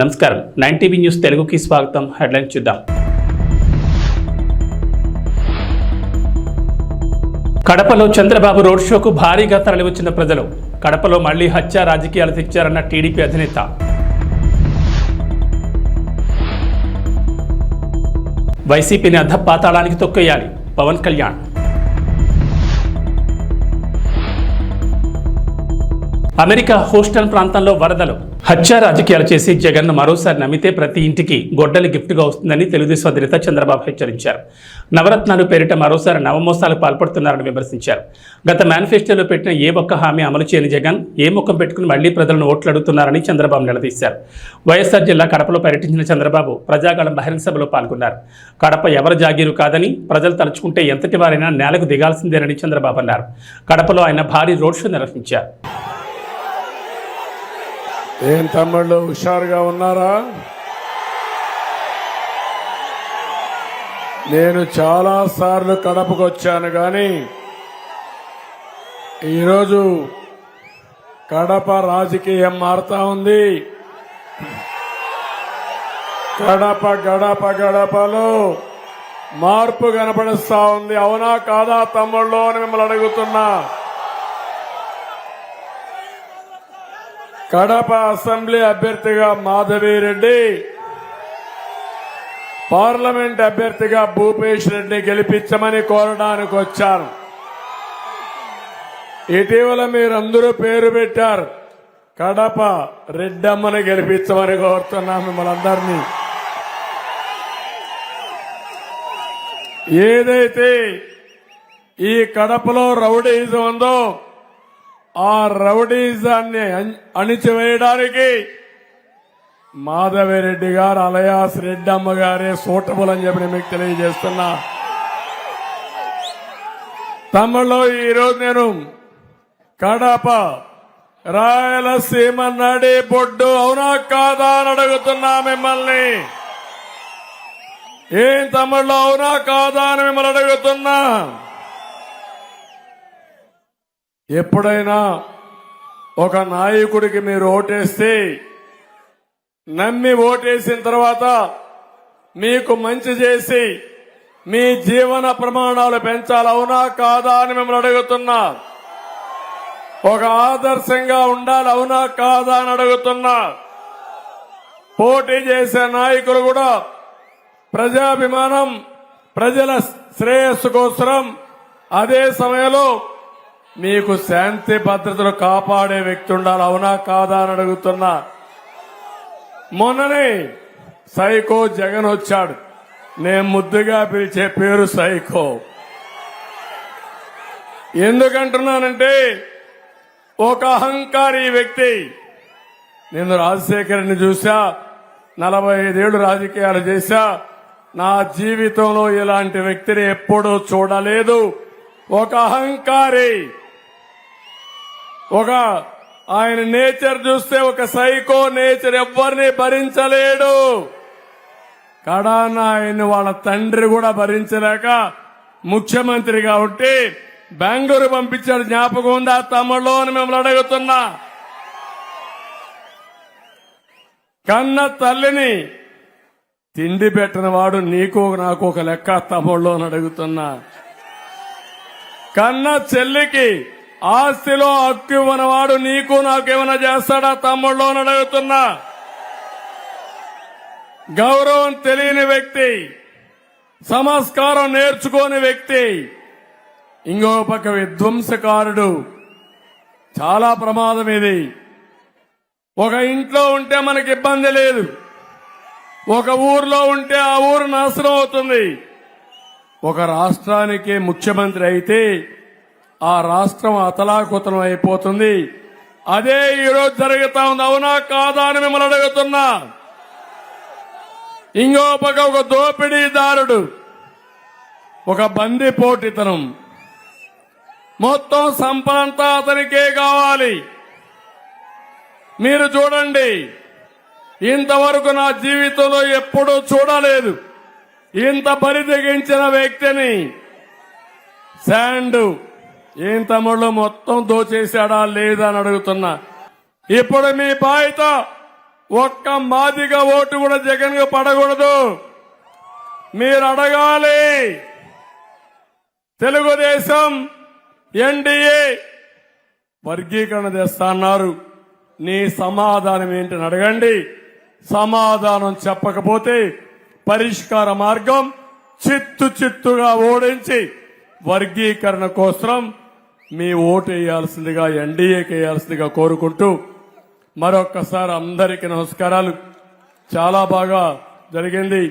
నమస్కారం 9 TV news తెలుగుకి స్వాగతం. హెడ్లైన్ చూద్దాం. కడపలో చంద్రబాబు రోడ్ షోకు భారీగా తరలివచ్చిన ప్రజలు. కడపలో మళ్లీ హత్య రాజకీయాలు తెచ్చారన్న టీడీపీ అధినేత. వైసీపీని అధపాతాళానికి తొక్కేయాలి పవన్ కళ్యాణ్. అమెరికా హూస్టన్ ప్రాంతంలో వరదలు. హత్య రాజకీయాలు చేసి జగన్ను మరోసారి నమ్మితే ప్రతి ఇంటికి గొడ్డలి గిఫ్ట్గా వస్తుందని తెలుగుదేశం అధినేత చంద్రబాబు హెచ్చరించారు. నవరత్నాలు పేరిట మరోసారి నవమోసాలకు పాల్పడుతున్నారని విమర్శించారు. గత మేనిఫెస్టోలో పెట్టిన ఏ ఒక్క హామీ అమలు చేయని జగన్ ఏ ముఖం పెట్టుకుని మళ్లీ ప్రజలను ఓట్లు అడుగుతున్నారని చంద్రబాబు నిలదీశారు. వైఎస్ఆర్ జిల్లా కడపలో పర్యటించిన చంద్రబాబు ప్రజాగళం బహిరంగ సభలో పాల్గొన్నారు. కడప ఎవరి జాగీరు కాదని ప్రజలు తలుచుకుంటే ఎంతటి వారైనా నేలకు దిగాల్సిందేనని చంద్రబాబు అన్నారు. కడపలో ఆయన భారీ రోడ్ షో నిర్వహించారు. ఏం తమ్ముళ్ళు హుషారుగా ఉన్నారా? నేను చాలా సార్లు కడపకు వచ్చాను, కానీ ఈరోజు కడప రాజకీయం మారుతా ఉంది. గడపలో మార్పు కనపడిస్తా ఉంది. అవునా కాదా తమ్ముళ్ళు అని మిమ్మల్ని అడుగుతున్నా. కడప అసెంబ్లీ అభ్యర్థిగా మాధవిరెడ్డి, పార్లమెంట్ అభ్యర్థిగా భూపేష్ రెడ్డి గెలిపించమని కోరడానికి వచ్చాను. ఇటీవల మీరందరూ పేరు పెట్టారు, కడప రెడ్డమ్మని గెలిపించమని కోరుతున్నా మిమ్మల్ని అందరినీ. ఏదైతే ఈ కడపలో రౌడీజం ఉందో ఆ రౌడీజాన్ని అణిచివేయడానికి మాధవిరెడ్డి గారు అలయాస్ రెడ్డమ్మ గారే సూటబుల్ అని చెప్పి మీకు తెలియజేస్తున్నా. తమిళలో ఈరోజు నేను కడప రాయలసీమ నడి బొడ్డు అవునా కాదా అని అడుగుతున్నా మిమ్మల్ని. ఏం తమిళలో అవునా కాదా అని మిమ్మల్ని అడుగుతున్నా. ఎప్పుడైనా ఒక నాయకుడికి మీరు ఓటేస్తే, నమ్మి ఓటేసిన తర్వాత మీకు మంచి చేసి మీ జీవన ప్రమాణాలు పెంచాలి అవునా కాదా అని మిమ్మల్ని అడుగుతున్నా. ఒక ఆదర్శంగా ఉండాలి అవునా కాదా అని అడుగుతున్నా. పోటీ చేసే నాయకులు కూడా ప్రజాభిమానం, ప్రజల శ్రేయస్సు కోసం, అదే సమయంలో మీకు శాంతి భద్రతలు కాపాడే వ్యక్తి ఉండాలి అవునా కాదా అని అడుగుతున్నా. మొన్ననే సైకో జగన్ వచ్చాడు. నేను ముద్దుగా పిలిచే పేరు సైకో. ఎందుకంటున్నానంటే ఒక అహంకారి వ్యక్తి. నేను రాజశేఖర్ని చూసా, 45 ఏళ్లు రాజకీయాలు చేశా. నా జీవితంలో ఇలాంటి వ్యక్తిని ఎప్పుడూ చూడలేదు. ఒక అహంకారి, ఆయన నేచర్ చూస్తే ఒక సైకో నేచర్, ఎవ్వరిని భరించలేడు. కడాన ఆయన వాళ్ళ తండ్రి కూడా భరించలేక ముఖ్యమంత్రిగా ఉంటే బెంగళూరు పంపించాడు. జ్ఞాపకం ఉందా తమ్ముళ్ళు అని మిమ్మల్ని అడుగుతున్నా. కన్న తల్లిని తిండి పెట్టిన వాడు నీకు నాకు ఒక లెక్క తమ్ముళ్ళు అని అడుగుతున్నా. కన్న చెల్లికి ఆస్తిలో హక్కు ఇవ్వనవాడు నీకు నాకేమైనా చేస్తాడా తమ్ముళ్ళు అని అడుగుతున్నా. గౌరవం తెలియని వ్యక్తి, సంస్కారం నేర్చుకోని వ్యక్తి, ఇంకో పక్క విధ్వంసకారుడు. చాలా ప్రమాదం ఇది. ఒక ఇంట్లో ఉంటే మనకి ఇబ్బంది లేదు, ఒక ఊర్లో ఉంటే ఆ ఊరు నాశనం అవుతుంది. ఒక రాష్ట్రానికి ముఖ్యమంత్రి అయితే ఆ రాష్ట్రం అతలాకుతలం అయిపోతుంది. అదే ఈరోజు జరుగుతా ఉంది అవునా కాదా అని మిమ్మల్ని అడుగుతున్నా. ఇంకో పక్క ఒక దోపిడీదారుడు, ఒక బందిపోటుతనం, మొత్తం సంపదంతా అతనికే కావాలి. మీరు చూడండి, ఇంతవరకు నా జీవితంలో ఎప్పుడూ చూడలేదు ఇంత బరి తెగించిన వ్యక్తిని. శాండ్ ఏం తమ్ముళ్ళు మొత్తం దోచేశాడా లేదా అని అడుగుతున్నా. ఇప్పుడు మీ బాధ్యత ఒక్క మాదిగ ఓటు కూడా జగన్ కు పడకూడదు. మీరు అడగాలి. తెలుగుదేశం ఎన్డీఏ వర్గీకరణ చేస్తా అన్నారు. నీ సమాధానం ఏంటని అడగండి. సమాధానం చెప్పకపోతే పరిష్కార మార్గం చిత్తుగా ఓడించి వర్గీకరణ కోసం మీ ఓటు వేయాల్సిందిగా, ఎన్డీఏకి వేయాల్సిందిగా కోరుకుంటూ మరొక్కసారి అందరికీ నమస్కారాలు. చాలా బాగా జరిగింది.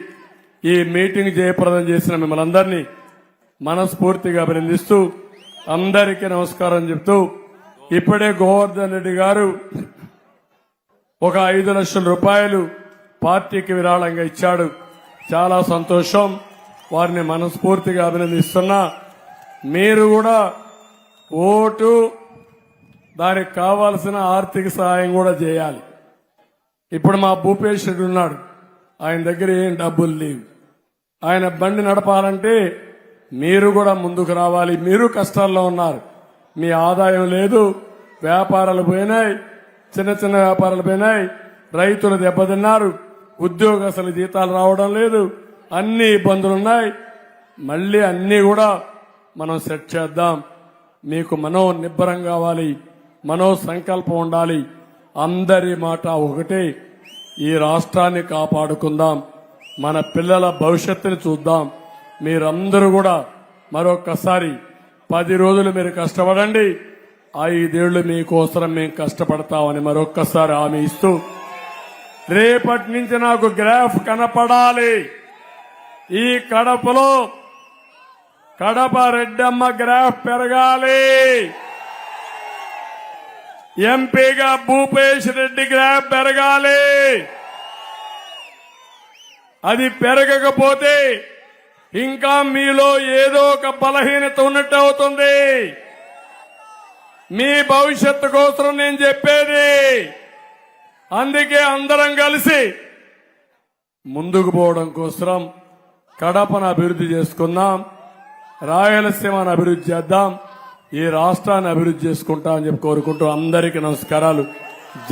ఈ మీటింగ్ జయప్రదం చేసిన మిమ్మల్ని అందరినీ మనస్ఫూర్తిగా అభినందిస్తూ అందరికీ నమస్కారం చెప్తూ, ఇప్పుడే గోవర్ధన్ రెడ్డి గారు ఒక 5 లక్షల రూపాయలు పార్టీకి విరాళంగా ఇచ్చాడు. చాలా సంతోషం. వారిని మనస్ఫూర్తిగా అభినందిస్తున్నా. మీరు కూడా ఓటు, దానికి కావాల్సిన ఆర్థిక సహాయం కూడా చేయాలి. ఇప్పుడు మా భూపేష్ రెడ్డి ఉన్నాడు, ఆయన దగ్గర ఏం డబ్బులు లేవు. ఆయన బండి నడపాలంటే మీరు కూడా ముందుకు రావాలి. మీరు కష్టాల్లో ఉన్నారు, మీ ఆదాయం లేదు, వ్యాపారాలు పోయినాయి, చిన్న వ్యాపారాలు పోయినాయి, రైతులు దెబ్బతిన్నారు, ఉద్యోగస్తుల జీతాలు రావడం లేదు, అన్ని ఇబ్బందులున్నాయి. మళ్ళీ అన్ని కూడా మనం సెట్ చేద్దాం. మీకు మనో నిబ్బరం కావాలి, మనో సంకల్పం ఉండాలి. అందరి మాట ఒకటే, ఈ రాష్ట్రాన్ని కాపాడుకుందాం, మన పిల్లల భవిష్యత్తుని చూద్దాం. మీరందరూ కూడా మరొక్కసారి 10 రోజులు మీరు కష్టపడండి. 5 ఏళ్లు మీకోసం మేము కష్టపడతామని మరొక్కసారి హామీ ఇస్తూ, రేపటి నుంచి నాకు గ్రాఫ్ కనపడాలి. ఈ కడపలో కడప రెడ్డమ్మ గ్రాఫ్ పెరగాలి. ఎంపీగా భూపేష్ రెడ్డి గ్రాఫ్ పెరగాలి. అది పెరగకపోతే ఇంకా మీలో ఏదో ఒక బలహీనత ఉన్నట్టు అవుతుంది. మీ భవిష్యత్తు కోసం నేను చెప్పేది. అందుకే అందరం కలిసి ముందుకు పోవడం కోసం కడపను అభివృద్ధి చేసుకుందాం, రాయలసీమను అభివృద్ధి చేద్దాం, ఈ రాష్ట్రాన్ని అభివృద్ధి చేసుకుంటా అని చెప్పి కోరుకుంటూ అందరికీ నమస్కారాలు.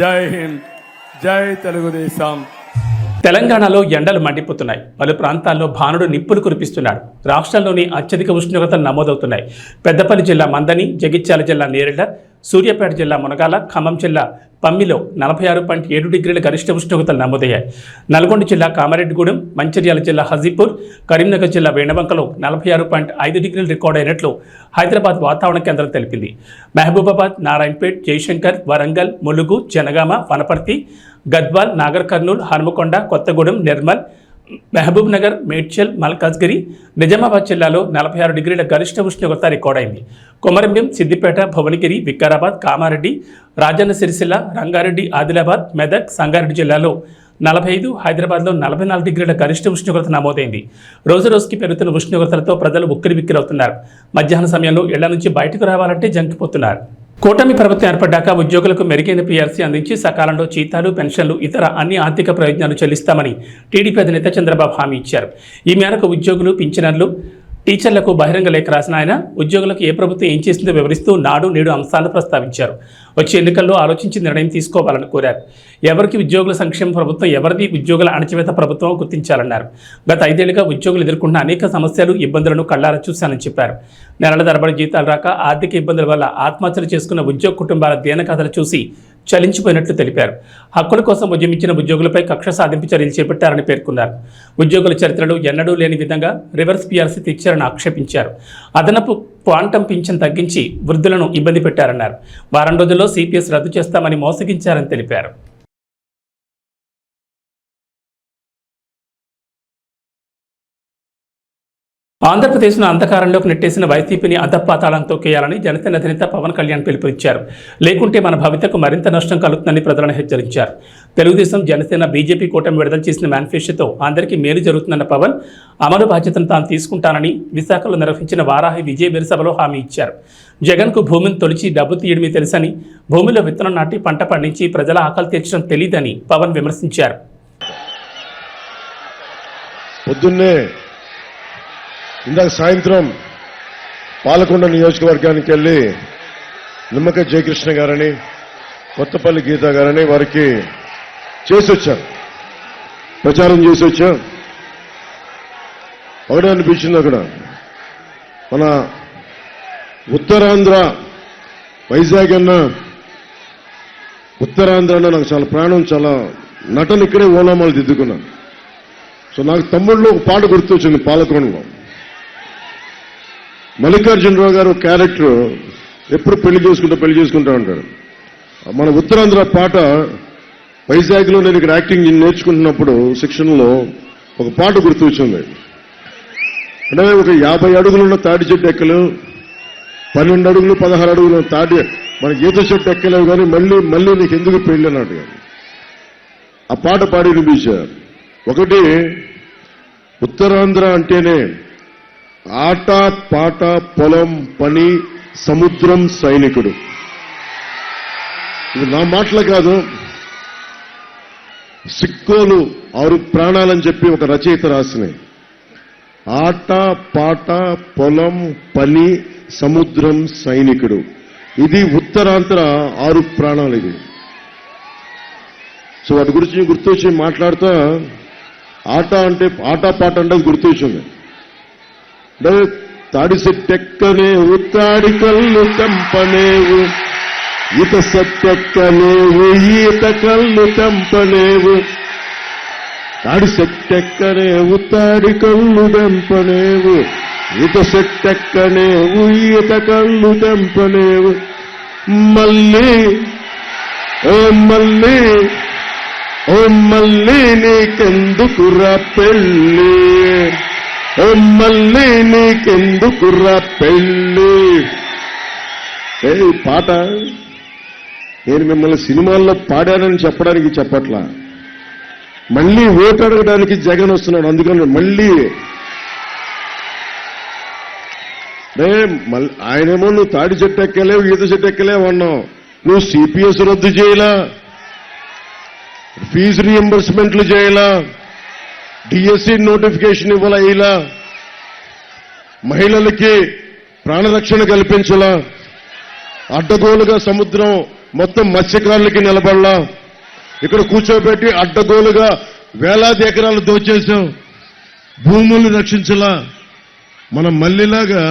జై హింద్, జై తెలుగుదేశం. తెలంగాణలో ఎండలు మండిపోతున్నాయి. పలు ప్రాంతాల్లో భానుడు నిప్పులు కురిపిస్తున్నాడు. రాష్ట్రంలోని అత్యధిక ఉష్ణోగ్రతలు నమోదవుతున్నాయి. పెద్దపల్లి జిల్లా మందని, జగిత్యాల జిల్లా నేరెళ్ల, సూర్యాపేట జిల్లా మునగాల, ఖమ్మం జిల్లా పమ్మిలో 46.7 డిగ్రీల గరిష్ట ఉష్ణోగ్రతలు నమోదయ్యాయి. నల్గొండ జిల్లా కామారెడ్డిగూడెం, మంచిర్యాల జిల్లా హజీపూర్, కరీంనగర్ జిల్లా వేణవంకలో 46.5 డిగ్రీలు రికార్డు అయినట్లు హైదరాబాద్ వాతావరణ కేంద్రం తెలిపింది. మహబూబాబాద్, నారాయణపేట్, జయశంకర్, వరంగల్, ములుగు, జనగామ, వనపర్తి, గద్వాల్, నాగర్ కర్నూల్, హనుమకొండ, కొత్తగూడెం, నిర్మల్, మహబూబ్ నగర్, మేడ్చల్, మల్కాజ్గిరి, నిజామాబాద్ జిల్లాలో 46 డిగ్రీల గరిష్ట ఉష్ణోగ్రత రికార్డైంది. కొమరంభీం, సిద్దిపేట, భువనగిరి, వికారాబాద్, కామారెడ్డి, రాజన్న సిరిసిల్ల, రంగారెడ్డి, ఆదిలాబాద్, మెదక్, సంగారెడ్డి జిల్లాలో 45, హైదరాబాద్లో 44 డిగ్రీల గరిష్ట ఉష్ణోగ్రత నమోదైంది. రోజురోజుకి పెరుగుతున్న ఉష్ణోగ్రతలతో ప్రజలు ఉక్కిరిబిక్కిరవుతున్నారు. మధ్యాహ్న సమయంలో ఇళ్ల నుంచి బయటకు రావాలంటే జంకిపోతున్నారు. కూటమి ప్రభుత్వం ఏర్పడ్డాక ఉద్యోగులకు మెరుగైన పీఆర్సీ అందించి సకాలంలో జీతాలు, పెన్షన్లు, ఇతర అన్ని ఆర్థిక ప్రయోజనాలు చెల్లిస్తామని టీడీపీ అధినేత చంద్రబాబు హామీ ఇచ్చారు. ఈ మేరకు ఉద్యోగులు, పింఛనర్లు, టీచర్లకు బహిరంగ లేఖ రాసిన ఆయన ఉద్యోగులకు ఏ ప్రభుత్వం ఏం చేసిందో వివరిస్తూ నాడు నేడు అంశాలను ప్రస్తావించారు. వచ్చే ఎన్నికల్లో ఆలోచించి నిర్ణయం తీసుకోవాలని కోరారు. ఎవరికి ఉద్యోగుల సంక్షేమ ప్రభుత్వం, ఎవరిది ఉద్యోగుల అణచివేత ప్రభుత్వం గుర్తించాలన్నారు. గత 5 ఏళ్లుగా ఉద్యోగులు ఎదుర్కొంటున్న అనేక సమస్యలు, ఇబ్బందులను కళ్లారా చూశానని చెప్పారు. నెలల తరబడి జీతాలు రాక, ఆర్థిక ఇబ్బందుల వల్ల ఆత్మహత్యలు చేసుకున్న ఉద్యోగ కుటుంబాల దీనకథలు చూసి చలించిపోయినట్లు తెలిపారు. హక్కుల కోసం ఉద్యమించిన ఉద్యోగులపై కక్ష సాధింపు చర్యలు చేపట్టారని పేర్కొన్నారు. ఉద్యోగుల చరిత్రలో ఎన్నడూ లేని విధంగా రివర్స్ పీఆర్సీ తెచ్చారని ఆక్షేపించారు. అదనపు క్వాంటం పింఛన్ తగ్గించి వృద్ధులను ఇబ్బంది పెట్టారన్నారు. వారం రోజుల్లో సిపిఎస్ రద్దు చేస్తామని మోసగించారని తెలిపారు. ఆంధ్రప్రదేశ్ను అంధకారంలోకి నెట్టేసిన వైసీపీని అధపాతాళం తొక్కేయాలని జనసేన అధినేత పవన్ కళ్యాణ్ పిలుపునిచ్చారు. లేకుంటే మన భవితకు మరింత నష్టం కలుగుతుందని ప్రజలను హెచ్చరించారు. తెలుగుదేశం, జనసేన, బీజేపీ కూటమి విడుదల చేసిన మేనిఫెస్టోతో అందరికీ మేలు జరుగుతుందన్న పవన్ అమలు బాధ్యతను తాను తీసుకుంటానని విశాఖలో నిర్వహించిన వారాహి విజయవీర సభలో హామీ ఇచ్చారు. జగన్కు భూమిని తొలిచి డబ్బు తీయడమే తెలుసని, భూమిలో విత్తనం నాటి పంట పండించి ప్రజల ఆకలి తీర్చడం తెలియదని పవన్ విమర్శించారు. ఇందాక సాయంత్రం పాలకొండ నియోజకవర్గానికి వెళ్ళి నిమ్మక జయకృష్ణ గారని, కొత్తపల్లి గీత గారని వారికి చేసి వచ్చా, ప్రచారం చేసి వచ్చా. ఒకటే అనిపించింది అక్కడ, మన ఉత్తరాంధ్ర వైజాగ్ అన్న, ఉత్తరాంధ్ర అన్న నాకు చాలా ప్రాణం, చాలా నటన ఇక్కడే ఓనామాలు దిద్దుకున్నాను. సో నాకు తమ్ముళ్ళు ఒక పాట గుర్తొచ్చింది. పాలకొండలో మల్లికార్జునరావు గారు క్యారెక్టర్ ఎప్పుడు పెళ్లి చేసుకుంటా ఉంటాడు. మన ఉత్తరాంధ్ర పాట వైజాగ్లో నేను ఇక్కడ యాక్టింగ్ నేర్చుకుంటున్నప్పుడు శిక్షణలో ఒక పాట గుర్తొచ్చింది. అంటే ఒక 50 అడుగులున్న తాటి చెట్టు ఎక్కలు, 12 అడుగులు 16 అడుగులు తాటి మన ఈత చెట్టు ఎక్కలేవు కానీ మళ్ళీ నీకు ఎందుకు పెళ్లి అన్నట్టు ఆ పాట పాడి వినిపించారు. ఒకటి, ఉత్తరాంధ్ర అంటేనే ఆట పాట పొలం పని సముద్రం సైనికుడు. ఇది నా మాటలు కాదు, సిక్కోలు 6 ప్రాణాలని చెప్పి ఒక రచయిత రాసినాయి. ఆట పాట పొలం పని సముద్రం సైనికుడు, ఇది ఉత్తరాంధ్ర 6 ప్రాణాలు. ఇది సో వాటి గురించి గుర్తొచ్చి మాట్లాడుతా, ఆట పాట అంటే గుర్తొచ్చింది. అంటే తాడి సెట్టెక్కనేవు, తాడి కళ్ళు తెంపనేవు, ఈత సెట్టెక్కనేవు, ఈత కళ్ళు తెంపనేవు, తాడి సెట్టెక్కనేవు, తాడి కళ్ళు తెంపనేవు, ఈత సెట్టెక్కనేవు, ఈత కళ్ళు తెంపనేవు, మళ్ళీ ఓ మళ్ళీ ఓ మళ్ళీ నీకెందుకురా పెళ్ళి, ఓ మళ్ళీ నీకెందుకురా పెళ్ళి. పాట నేను మిమ్మల్ని సినిమాల్లో పాడానని చెప్పడానికి చెప్పట్లా, మళ్ళీ ఓటు అడగడానికి జగన్ వస్తున్నాడు. అందుకని మళ్ళీ ఆయనేమో నువ్వు తాడి చెట్టు ఎక్కలేవు, ఈత చెట్టు ఎక్కలేవు అన్నావు. నువ్వు సిపిఎస్ రద్దు చేయలా, ఫీజు రీఎంబర్స్మెంట్లు చేయలా, డిఎస్సి నోటిఫికేషన్ ఇవ్వాల, ఇలా మహిళలకి ప్రాణరక్షణ కల్పించలా, అడ్డగోలుగా సముద్రం మొత్తం మత్స్యకారులకి నిలబడలా, ఇక్కడ కూర్చోబెట్టి అడ్డగోలుగా వేలాది ఎకరాలు దోచేశాం, భూముల్ని రక్షించలా. మన మళ్ళీలాగా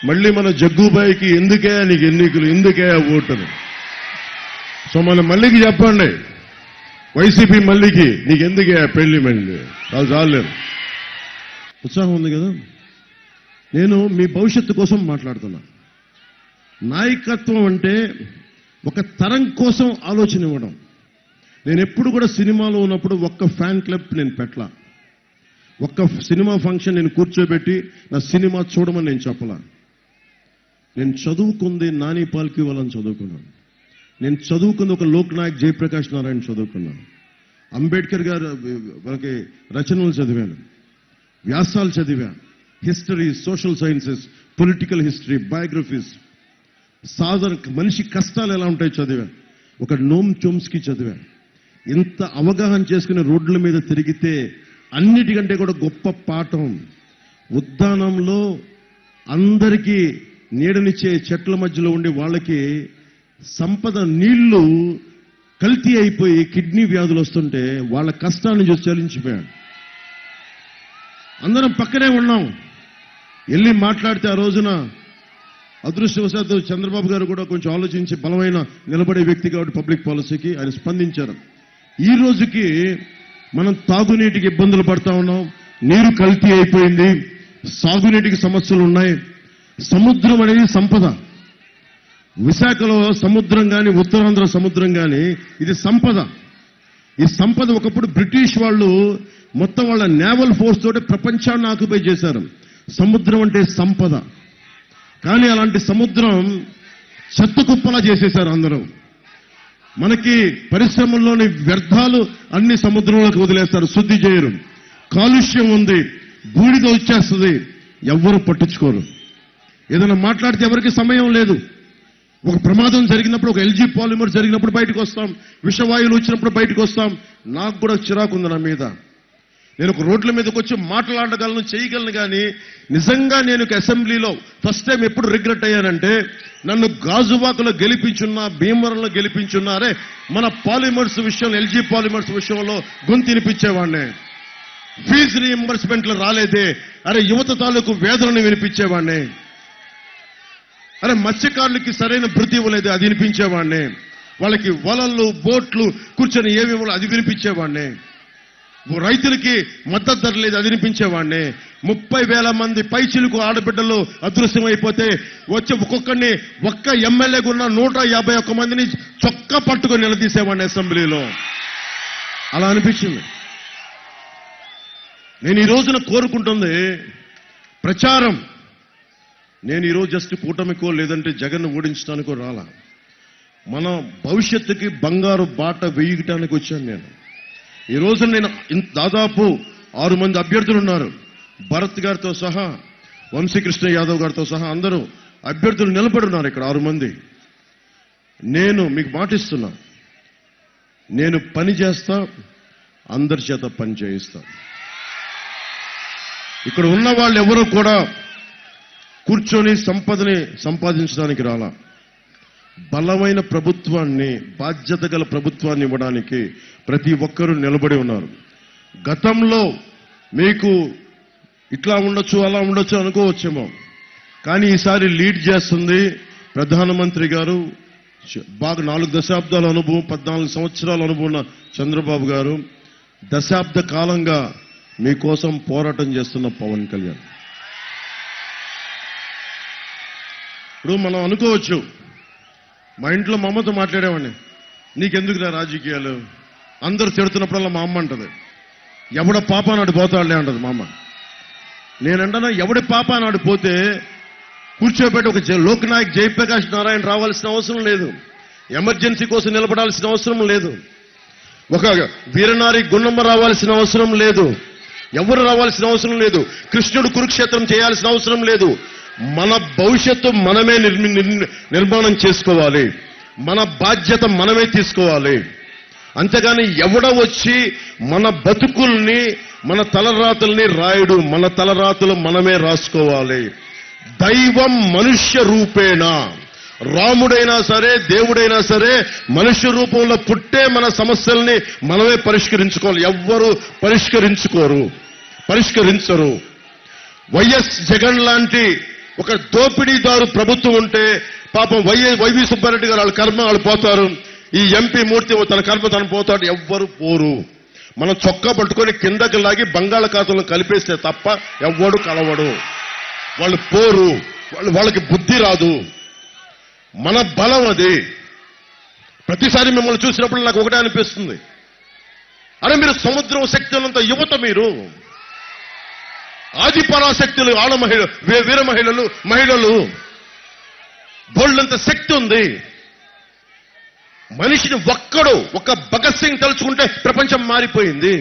మళ్ళీ మన జగ్గుబాయికి ఎందుకే నీకు ఎన్నికలు, ఎందుకే ఓటును. సో మన మళ్ళీకి చెప్పండి, వైసీపీ మళ్ళీకి నీకెందుకే పెళ్లి, మళ్ళీ వాళ్ళు చాలేరు. ఉత్సాహం ఉంది కదా. నేను మీ భవిష్యత్తు కోసం మాట్లాడుతున్నా. నాయకత్వం అంటే ఒక తరం కోసం ఆలోచన ఇవ్వడం. నేను ఎప్పుడు కూడా సినిమాలో ఉన్నప్పుడు ఒక్క ఫ్యాన్ క్లబ్ నేను పెట్టలా, ఒక్క సినిమా ఫంక్షన్ నేను కూర్చోబెట్టి నా సినిమా చూడమని నేను చెప్పలా. నేను చదువుకుంది నాని పాల్కి వాళ్ళని చదువుకున్నాను. నేను చదువుకుంది ఒక లోక్నాయక్ జయప్రకాష్ నారాయణ చదువుకున్నాను. అంబేద్కర్ గారు వాళ్ళకి రచనలు చదివాను, వ్యాసాలు చదివా, history, social sciences, political history, biographies, సాధారణ మనిషి కష్టాలు ఎలా ఉంటాయో చదివా. ఒక నోమ్ చోమ్స్కీ చదివా. ఇంత అవగాహన చేసుకుని రోడ్ల మీద తిరిగితే అన్నిటికంటే కూడా గొప్ప పాఠం, ఉద్యానంలో అందరికీ నీడనిచ్చే చెట్ల మధ్యలో ఉండే వాళ్ళకి సంపద నీళ్లు కల్తీ అయిపోయి కిడ్నీ వ్యాధులు వస్తుంటే వాళ్ళ కష్టాన్ని చూసి చలించిపోయాడు. అందరం పక్కనే ఉన్నాం, వెళ్ళి మాట్లాడితే ఆ రోజున అదృష్టవశాత్తు చంద్రబాబు గారు కూడా కొంచెం ఆలోచించి బలమైన నిలబడే వ్యక్తి కాబట్టి పబ్లిక్ పాలసీకి ఆయన స్పందించారు. ఈ రోజుకి మనం తాగునీటికి ఇబ్బందులు పడతా ఉన్నాం, నీరు కల్తీ అయిపోయింది, సాగునీటికి సమస్యలు ఉన్నాయి. సముద్రం అనేది సంపద. విశాఖలో సముద్రం కానీ, ఉత్తరాంధ్ర సముద్రం కానీ ఇది సంపద. ఈ సంపద ఒకప్పుడు బ్రిటిష్ వాళ్ళు మొత్తం వాళ్ళ నేవల్ ఫోర్స్ తోటి ప్రపంచాన్ని ఆక్యుపై చేశారు. సముద్రం అంటే సంపద. కానీ అలాంటి సముద్రం చెత్త కుప్పలా చేసేశారు అందరూ. మనకి పరిశ్రమల్లోని వ్యర్థాలు అన్ని సముద్రంలోకి వదిలేస్తారు, శుద్ధి చేయరు. కాలుష్యం ఉంది, బూడిద వచ్చేస్తుంది, ఎవ్వరూ పట్టించుకోరు. ఏదైనా మాట్లాడితే ఎవరికి సమయం లేదు. ఒక ప్రమాదం జరిగినప్పుడు, ఒక ఎల్జీ పాలిమర్ జరిగినప్పుడు బయటకు వస్తాం, విషవాయువులు వచ్చినప్పుడు బయటకు వస్తాం. నాకు కూడా చిరాకు ఉంది నా మీద. నేను ఒక రోడ్ల మీదకి వచ్చి మాట్లాడగలను, చేయగలను. కానీ నిజంగా నేను అసెంబ్లీలో ఫస్ట్ టైం ఎప్పుడు రిగ్రెట్ అయ్యానంటే, నన్ను గాజువాకలో గెలిపించున్నా, భీమవరంలో గెలిపించున్నా, అరే మన పాలిమర్స్ విషయంలో, ఎల్జీ పాలిమర్స్ విషయంలో గొంతినిపించేవాడిని. ఫీజు రీఎంబర్స్మెంట్లు రాలేదే, అరే యువత తాలూకు వేదనను వినిపించేవాడిని. అరే మత్స్యకారులకి సరైన భృతి ఇవ్వలేదు, అది వినిపించేవాడిని. వాళ్ళకి వలలు, బోట్లు కూర్చొని ఏమి ఇవ్వాలి, అది వినిపించేవాడిని. రైతులకి మద్దతు ధర లేదు, అది వినిపించేవాడిని. 30,000 మంది పైచిలకు ఆడబిడ్డలు అదృశ్యమైపోతే వచ్చి ఒక్కొక్కరిని ఒక్క ఎమ్మెల్యేగా ఉన్న 151 మందిని చొక్కా పట్టుకొని నిలదీసేవాడిని అసెంబ్లీలో. అలా అనిపించింది. నేను ఈ రోజున కోరుకుంటుంది ప్రచారం. నేను ఈరోజు జస్ట్ కూటమికో లేదంటే జగన్ ఓడించడానికో రాలా. మన భవిష్యత్తుకి బంగారు బాట వేయటానికి వచ్చాను నేను. ఈ రోజు నేను దాదాపు 6 మంది అభ్యర్థులు ఉన్నారు. భరత్ గారితో సహా, వంశీకృష్ణ యాదవ్ గారితో సహా అందరూ అభ్యర్థులు నిలబడి ఉన్నారు ఇక్కడ 6 మంది. నేను మీకు మాటిస్తున్నా, నేను పని చేస్తా, అందరి చేత పని చేయిస్తా. ఇక్కడ ఉన్న వాళ్ళు ఎవరూ కూడా కూర్చొని సంపదని సంపాదించడానికి రాలా. బలమైన ప్రభుత్వాన్ని, బాధ్యత గల ప్రభుత్వాన్ని ఇవ్వడానికి ప్రతి ఒక్కరూ నిలబడి ఉన్నారు. గతంలో మీకు ఇట్లా ఉండొచ్చు, అలా ఉండొచ్చు అనుకోవచ్చేమో, కానీ ఈసారి లీడ్ చేస్తుంది ప్రధానమంత్రి గారు. బాగా 4 దశాబ్దాల అనుభవం, 14 సంవత్సరాల అనుభవం ఉన్న చంద్రబాబు గారు. దశాబ్ద కాలంగా మీకోసం పోరాటం చేస్తున్న పవన్ కళ్యాణ్. ఇప్పుడు మనం అనుకోవచ్చు, మా ఇంట్లో మా అమ్మతో మాట్లాడేవాడిని, నీకెందుకురా రాజకీయాలు, అందరూ తిడుతున్నప్పుడల్లా మా అమ్మ అంటది, ఎవడ పాప నాడు పోతాడులే అంటది మా అమ్మ. నేనంటనా, ఎవడి పాప నాడు పోతే కూర్చోబెట్టి ఒక లోక్నాయక్ జయప్రకాష్ నారాయణ రావాల్సిన అవసరం లేదు, ఎమర్జెన్సీ కోసం నిలబడాల్సిన అవసరం లేదు, ఒక వీరనారి గున్నమ్మ రావాల్సిన అవసరం లేదు, ఎవరు రావాల్సిన అవసరం లేదు, కృష్ణుడు కురుక్షేత్రం చేయాల్సిన అవసరం లేదు. మన భవిష్యత్తు మనమే నిర్మాణం చేసుకోవాలి. మన బాధ్యత మనమే తీసుకోవాలి. అంతేగాని ఎవడ వచ్చి మన బతుకుల్ని, మన తలరాతల్ని రాయుడు. మన తలరాతలు మనమే రాసుకోవాలి. దైవం మనుష్య రూపేణ, రాముడైనా సరే, దేవుడైనా సరే మనుష్య రూపంలో పుట్టే మన సమస్యల్ని మనమే పరిష్కరించుకోవాలి. ఎవ్వరూ పరిష్కరించరు. వైఎస్ జగన్ లాంటి ఒక దోపిడీదారు ప్రభుత్వం ఉంటే పాపం వైవి సుబ్బారెడ్డి గారు వాళ్ళ కర్మ వాళ్ళు పోతారు. ఈ ఎంపీ మూర్తి తన కర్మ తను పోతాడు. ఎవ్వరు పోరు. మనం చొక్కా పట్టుకొని కిందకి లాగి బంగాళాఖాతంలో కలిపేస్తే తప్ప ఎవ్వడు కలవడు. వాళ్ళు పోరు. వాళ్ళకి బుద్ధి రాదు. మన బలం అది. ప్రతిసారి మిమ్మల్ని చూసినప్పుడు నాకు ఒకటే అనిపిస్తుంది, అరే మీరు సముద్రం శక్తి ఉన్నంత యువత, మీరు ఆది పరాశక్తులు, ఆడ వీర మహిళలు బోళ్ళంత శక్తి ఉంది. మనిషిని ఒక భగత్ సింగ్ తలుచుకుంటే ప్రపంచం మారిపోయింది.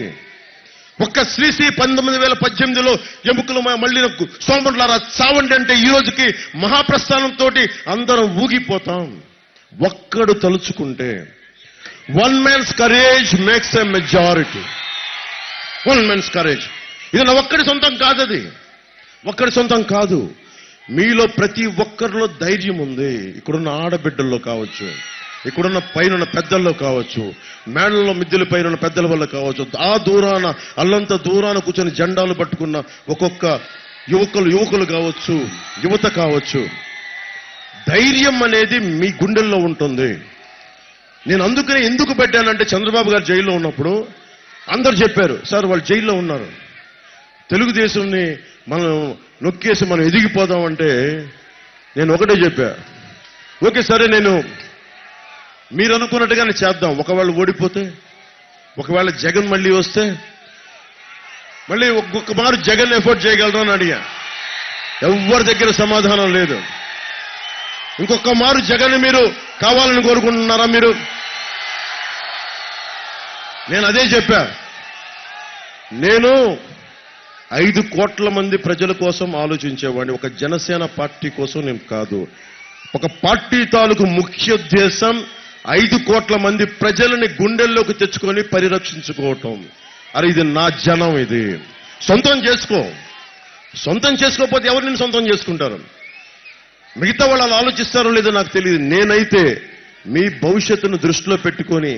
ఒక్క శ్రీశ్రీ 1918లో ఎముకలు మళ్ళీ సోమరులారా చావండి అంటే ఈ రోజుకి మహాప్రస్థానంతో అందరం ఊగిపోతాం. ఒక్కడు తలుచుకుంటే. One man's courage makes a majority. One man's courage. ఇది నా ఒక్కడి సొంతం కాదు. అది ఒక్కడి సొంతం కాదు. మీలో ప్రతి ఒక్కరిలో ధైర్యం ఉంది. ఇక్కడున్న ఆడబిడ్డల్లో కావచ్చు, ఇక్కడున్న పైన పెద్దల్లో కావచ్చు, మేడల్లో మిద్దెల పైన పెద్దల వల్ల కావచ్చు, ఆ దూరాన అల్లంత దూరాన కూర్చొని జెండాలు పట్టుకున్న ఒక్కొక్క యువకులు కావచ్చు, యువత కావచ్చు. ధైర్యం అనేది మీ గుండెల్లో ఉంటుంది. నేను అందుకనే ఎందుకు పెట్టానంటే, చంద్రబాబు గారు జైల్లో ఉన్నప్పుడు అందరు చెప్పారు, సార్ వాళ్ళు జైల్లో ఉన్నారు, తెలుగుదేశంని మనం నొక్కేసి మనం ఎదిగిపోదామంటే నేను ఒకటే చెప్పా, ఓకే సరే నేను మీరు అనుకున్నట్టుగానే చేద్దాం. ఒకవేళ ఓడిపోతే, ఒకవేళ జగన్ మళ్ళీ వస్తే, మళ్ళీ ఒక్కొక్క మారు జగన్ ఎఫోర్డ్ చేయగలరు అని అడిగా. ఎవరి దగ్గర సమాధానం లేదు. ఇంకొక మారు జగన్ మీరు కావాలని కోరుకుంటున్నారా మీరు? నేను అదే చెప్పా. నేను 5 కోట్ల మంది ప్రజల కోసం ఆలోచించేవాడిని. ఒక జనసేన పార్టీ కోసం నేను కాదు. ఒక పార్టీ తాలూకు ముఖ్యోద్దేశం 5 కోట్ల మంది ప్రజలని గుండెల్లోకి తెచ్చుకొని పరిరక్షించుకోవటం. అరే ఇది నా జనం, ఇది సొంతం చేసుకో. సొంతం చేసుకోకపోతే ఎవరు నిన్ను సొంతం చేసుకుంటారు? మిగతా వాళ్ళు అలా ఆలోచిస్తారో లేదో నాకు తెలియదు. నేనైతే మీ భవిష్యత్తును దృష్టిలో పెట్టుకొని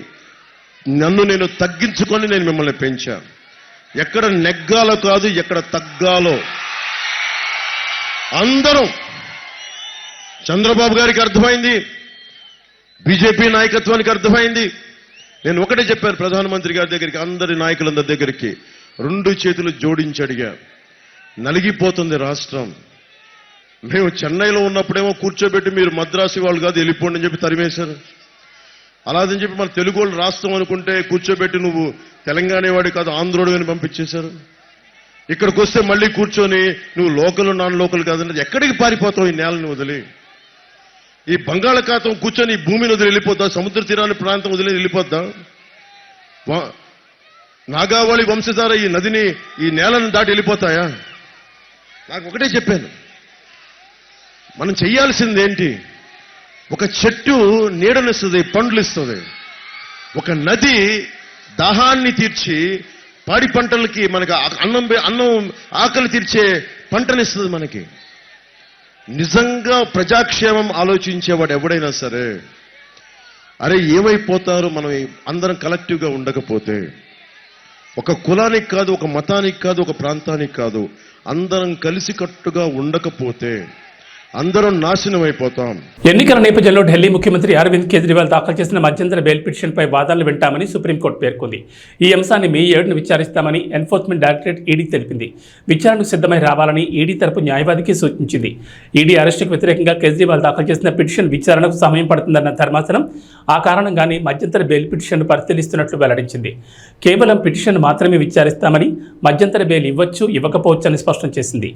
నన్ను నేను తగ్గించుకొని నేను మిమ్మల్ని పెంచాను. ఎక్కడ నెగ్గాలో కాదు, ఎక్కడ తగ్గాలో. అందరం చంద్రబాబు గారికి అర్థమైంది, బీజేపీ నాయకత్వానికి అర్థమైంది. నేను ఒకటే చెప్పాను ప్రధానమంత్రి గారి దగ్గరికి, అందరి నాయకులందరి దగ్గరికి 2 చేతులు జోడించి అడిగా. నలిగిపోతుంది రాష్ట్రం. మేము చెన్నైలో ఉన్నప్పుడేమో కూర్చోబెట్టి మీరు మద్రాసు వాళ్ళు కాదు వెళ్ళిపోండి అని చెప్పి తరిమేశారు. అలాదని చెప్పి మన తెలుగు వాళ్ళు రాష్ట్రం అనుకుంటే కూర్చోబెట్టి నువ్వు తెలంగాణ వాడి కాదు ఆంధ్రోడు అని పంపించేశారు. ఇక్కడికి వస్తే మళ్ళీ కూర్చొని నువ్వు లోకల్ నాన్ లోకల్ కాదంటే ఎక్కడికి పారిపోతావు? ఈ నేలని వదిలి, ఈ బంగాళాఖాతం కూర్చొని ఈ భూమిని వదిలి వెళ్ళిపోతా, సముద్ర తీరాన్ని ప్రాంతం వదిలి వెళ్ళిపోద్దా? నాగావళి వంశధార ఈ నదిని, ఈ నేలను దాటి వెళ్ళిపోతాయా? నాకు ఒకటే చెప్పాను, మనం చెయ్యాల్సింది ఏంటి? ఒక చెట్టు నీడనిస్తుంది, పండ్లు ఇస్తుంది. ఒక నది దాహాన్ని తీర్చి పాడి పంటలకి మనకు అన్నం ఆకలి తీర్చే పంటనిస్తుంది మనకి. నిజంగా ప్రజాక్షేమం ఆలోచించేవాడు ఎవడైనా సరే, అరే ఏమైపోతారు మనం అందరం కలెక్టివ్గా ఉండకపోతే? ఒక కులానికి కాదు, ఒక మతానికి కాదు, ఒక ప్రాంతానికి కాదు, అందరం కలిసికట్టుగా ఉండకపోతే అందరం నాశనం అయిపోతాం. ఎన్నికల నేపథ్యంలో ఢిల్లీ ముఖ్యమంత్రి అరవింద్ కేజ్రీవాల్ దాఖలు చేసిన మధ్యంతర బెయిల్ పిటిషన్పై వాదనలు వింటామని సుప్రీంకోర్టు పేర్కొంది. ఈ అంశాన్ని మే 7న విచారిస్తామని ఎన్ఫోర్స్మెంట్ డైరెక్టరేట్ ఈడీ తెలిపింది. విచారణకు సిద్ధమై రావాలని ఈడీ తరపు న్యాయవాదికి సూచించింది. ఈడీ అరెస్టుకు వ్యతిరేకంగా కేజ్రీవాల్ దాఖలు చేసిన పిటిషన్ విచారణకు సమయం పడుతుందన్న ధర్మాసనం ఆ కారణంగానే మధ్యంతర బెయిల్ పిటిషన్ను పరిశీలిస్తున్నట్లు వెల్లడించింది. కేవలం పిటిషన్ మాత్రమే విచారిస్తామని, మధ్యంతర బెయిల్ ఇవ్వచ్చు ఇవ్వకపోవచ్చు అని స్పష్టం చేసింది.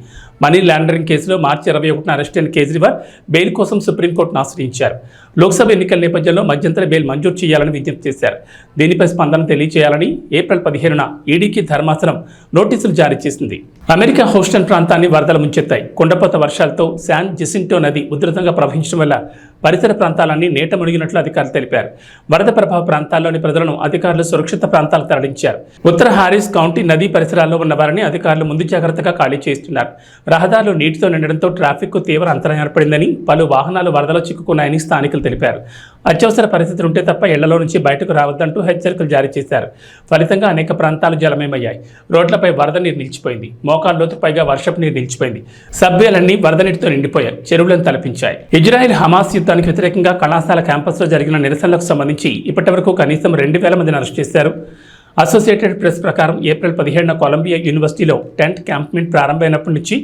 మనీ లాండరింగ్ కేసులో మార్చి 21న అరెస్ట్ అయిన కేజ్రీవాల్ బెయిల్ కోసం సుప్రీంకోర్టును ఆశ్రయించారు. లోక్సభ ఎన్నికల నేపథ్యంలో మధ్యంతర బెయిల్ మంజూరు చేయాలని విజ్ఞప్తి చేశారు. దీనిపై స్పందన తెలియజేయాలని ఏప్రిల్ 15న ఈడీకి ధర్మాసనం నోటీసులు జారీ చేసింది. అమెరికా హూస్టన్ ప్రాంతాన్ని వరదలు ముంచెత్తాయి. కుండపోత వర్షాలతో శాన్ జెసింటో నది ఉధృతంగా ప్రవహించడం వల్ల పరిసర ప్రాంతాలన్నీ నీట మునిగినట్లు అధికారులు తెలిపారు. వరద ప్రభావ ప్రాంతాల్లోని ప్రజలను అధికారులు సురక్షిత ప్రాంతాలకు తరలించారు. ఉత్తర హారిస్ కౌంటీ నదీ పరిసరాల్లో ఉన్న వారిని అధికారులు ముందు జాగ్రత్తగా ఖాళీ చేస్తున్నారు. రహదారులు నీటితో నిండడంతో ట్రాఫిక్ తీవ్ర అంతరాయం ఏర్పడిందని, పలు వాహనాలు వరదలో చిక్కుకున్నాయని స్థానికులు తెలిపారు. అత్యవసర పరిస్థితులు ఉంటే తప్ప ఇళ్లలో నుంచి బయటకు రావద్దంటూ హెచ్చరికలు జారీ చేశారు. ఫలితంగా అనేక ప్రాంతాలు జలమయమయ్యాయి. రోడ్లపై వరద నీరు నిలిచిపోయింది. మోకాళ్ళ లోతు పైగా వర్షపు నీరు నిలిచిపోయింది. సబ్వేలన్నీ వరద నీటితో నిండిపోయాయి. చెరువులను తలపించాయి. ఇజ్రాయెల్ హమాస్ యుద్ధానికి వ్యతిరేకంగా కళాశాల క్యాంపస్లో జరిగిన నిరసనలకు సంబంధించి ఇప్పటివరకు కనీసం 2000 మందిని అరెస్ట్ చేశారు. అసోసియేటెడ్ ప్రెస్ ప్రకారం ఏప్రిల్ 17న కొలంబియా యూనివర్సిటీలో టెంట్ క్యాంప్మెంట్ ప్రారంభమైనప్పటి నుంచి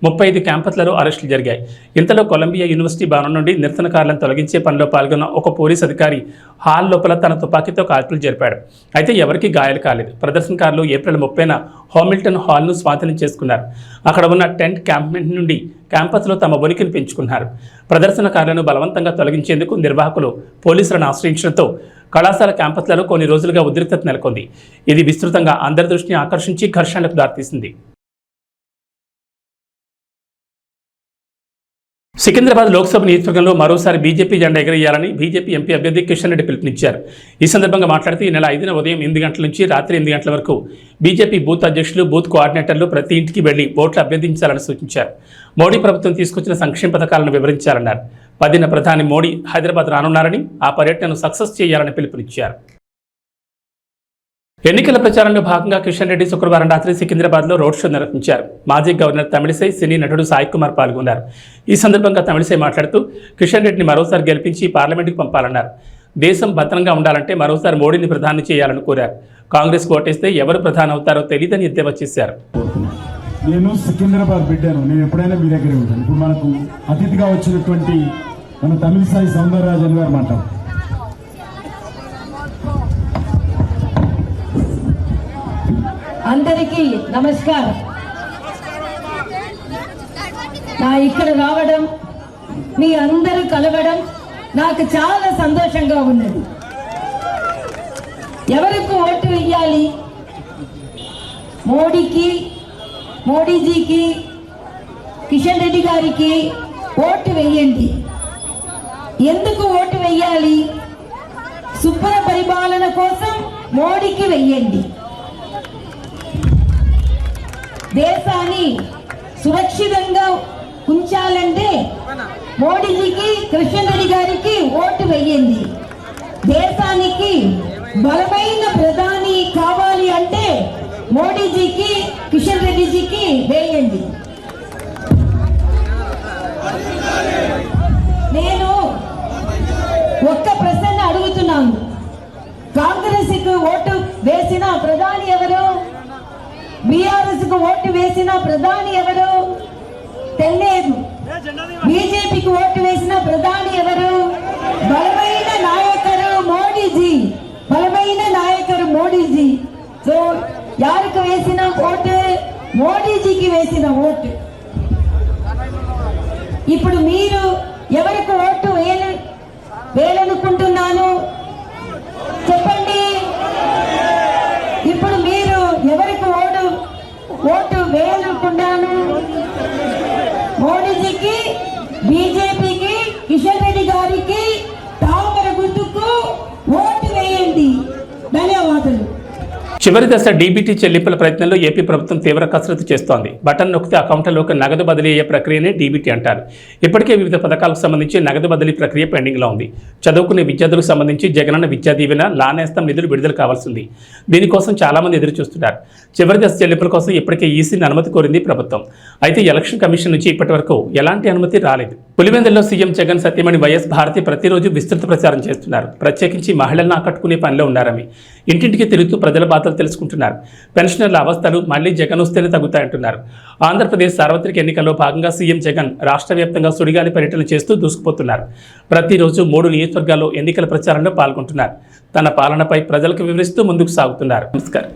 35 క్యాంపస్లలో అరెస్టులు జరిగాయి. ఇంతలో కొలంబియా యూనివర్సిటీ భవనం నుండి నిరసనకారులను తొలగించే పనిలో పాల్గొన్న ఒక పోలీస్ అధికారి హాల్ లోపల తన తుపాకీతో కాల్పులు జరిపాడు. అయితే ఎవరికీ గాయాలు కాలేదు. ప్రదర్శనకారులు ఏప్రిల్ 30న హామిల్టన్ హాల్ను స్వాధీనం చేసుకున్నారు. అక్కడ ఉన్న టెంట్ క్యాంప్మెంట్ నుండి క్యాంపస్లో తమ ఉనికిని పెంచుకున్నారు. ప్రదర్శనకారులను బలవంతంగా తొలగించేందుకు నిర్వాహకులు పోలీసులను ఆశ్రయించడంతో కళాశాల క్యాంపస్లలో కొన్ని రోజులుగా ఉద్రిక్తత నెలకొంది. ఇది విస్తృతంగా అందరి దృష్టిని ఆకర్షించి ఘర్షణలకు దారితీసింది. సికింద్రాబాద్ లోక్సభ నియోజకవర్గంలో మరోసారి బీజేపీ జెండా ఎగరేయాలని బీజేపీ ఎంపీ అభ్యర్థి కిషన్ రెడ్డి పిలుపునిచ్చారు. ఈ సందర్భంగా మాట్లాడుతూ ఈ నెల 5న ఉదయం 8 గంటల నుంచి రాత్రి 8 గంటల వరకు బీజేపీ బూత్ అధ్యక్షులు, బూత్ కోఆర్డినేటర్లు ప్రతి ఇంటికి వెళ్లి ఓట్లు అభ్యర్థించాలని సూచించారు. మోడీ ప్రభుత్వం తీసుకొచ్చిన సంక్షేమ పథకాలను వివరించాలన్నారు. 10న ప్రధాని మోడీ హైదరాబాద్ రానున్నారని, ఆ పర్యటనను సక్సెస్ చేయాలని పిలుపునిచ్చారు. ఎన్నికల ప్రచారంలో భాగంగా కిషన్ రెడ్డి శుక్రవారం రాత్రి సికింద్రాబాద్లో రోడ్ షో నిర్వహించారు. మాజీ గవర్నర్ తమిళిసై, సినీ నటుడు సాయి కుమార్ పాల్గొన్నారు. ఈ సందర్భంగా తమిళిసై మాట్లాడుతూ కిషన్ రెడ్డిని మరోసారి గెలిపించి పార్లమెంటుకు పంపాలన్నారు. దేశం భద్రంగా ఉండాలంటే మరోసారి మోడీని ప్రధాని చేయాలని కోరారు. కాంగ్రెస్ ఓటేస్తే ఎవరు ప్రధాని అవుతారో తెలియదని ఎద్దేవా చేశారు. నేను సికింద్రాబాద్ బిడ్డాను, నేను ఎప్పుడైనా మీ దగ్గరే ఉంటాను. ఇప్పుడు మనకు అతిథిగా వచ్చినటువంటి మన తమిళిసై సౌందరరాజన్ గారు మాట్లాడు. అందరికీ నమస్కారం. నా ఇక్కడ రావడం, మీ అందరూ కలవడం నాకు చాలా సంతోషంగా ఉన్నది. ఎవరికి ఓటు వేయాలి? మోడీకి, మోడీజీకి, కిషన్ రెడ్డి గారికి ఓటు వేయండి. ఎందుకు ఓటు వేయాలి? శుభ్ర పరిపాలన కోసం మోడీకి వెయ్యండి. దేశాన్ని సురక్షితంగా ఉంచాలంటే మోడీజీకి కిషన్ రెడ్డి గారికి ఓటు వేయండి. దేశానికి బలమైన ప్రధాని కావాలి అంటే మోడీజీకి కిషన్ రెడ్డిజీకి వేయండి. నేను ఒక్క ప్రశ్న అడుగుతున్నాను. కాంగ్రెస్ కు ఓటు వేసిన ప్రధాని ఎవరు? బీఆర్ఎస్ కు ఓటు వేసిన ప్రధాని ఎవరు? తెలియదు. బీజేపీకి ఓటు వేసిన ప్రధాని ఎవరు? బలమైన నాయకుడు మోడీజీ. బలమైన నాయకుడు మోడీజీ. సో యారికి వేసిన ఓటు? మోడీజీకి వేసిన ఓటు. ఇప్పుడు మీరు ఎవరికి ఓటు వేయాలనుకుంటున్నాను చెప్పండి. ఇప్పుడు మీరు ఎవరికి ఓటు వేయాలనుకున్నాను? మోడీజీకి, బీజేపీకి, కిషన్ రెడ్డి గారికి, తామర గుర్తుకు ఓటు వేయండి. ధన్యవాదాలు. చివరి దశ డీబీటీ చెల్లింపుల ప్రయత్నంలో ఏపీ ప్రభుత్వం తీవ్ర కసరత్తు చేస్తోంది. బటన్ నొక్కితే అకౌంట్లలోకి నగదు బదిలీ అయ్యే ప్రక్రియనే డీబీటీ అంటారు. ఇప్పటికే వివిధ పథకాలకు సంబంధించి నగదు బదిలీ ప్రక్రియ పెండింగ్లో ఉంది. చదువుకునే విద్యార్థులకు సంబంధించి జగనన్న విద్యా దీవెన, లానేస్తం నిధులు విడుదల కావాల్సింది. దీనికోసం చాలామంది ఎదురు చూస్తున్నారు. చివరి దశ చెల్లింపుల కోసం ఇప్పటికే ఈసీని అనుమతి కోరింది ప్రభుత్వం. అయితే ఎలక్షన్ కమిషన్ నుంచి ఇప్పటి వరకు ఎలాంటి అనుమతి రాలేదు. పులివెందులలో సీఎం జగన్ సత్యమణి వైఎస్ భారతి ప్రతిరోజు విస్తృత ప్రచారం చేస్తున్నారు. ప్రత్యేకించి మహిళలను ఆకట్టుకునే పనిలో ఉన్నారని ఇంటింటికి తిరుగుతూ ప్రజల బాధలు తెలుసుకుంటున్నారు. పెన్షనర్ల అవస్థలు మళ్లీ జగన్ వస్తేనే తగ్గుతాయంటున్నారు. ఆంధ్రప్రదేశ్ సార్వత్రిక ఎన్నికల్లో భాగంగా సీఎం జగన్ రాష్ట్ర వ్యాప్తంగా సుడిగాలి పర్యటన చేస్తూ దూసుకుపోతున్నారు. ప్రతిరోజు 3 నియోజకవర్గాల్లో ఎన్నికల ప్రచారంలో పాల్గొంటున్నారు. తన పాలనపై ప్రజలకు వివరిస్తూ ముందుకు సాగుతున్నారు. నమస్కారం.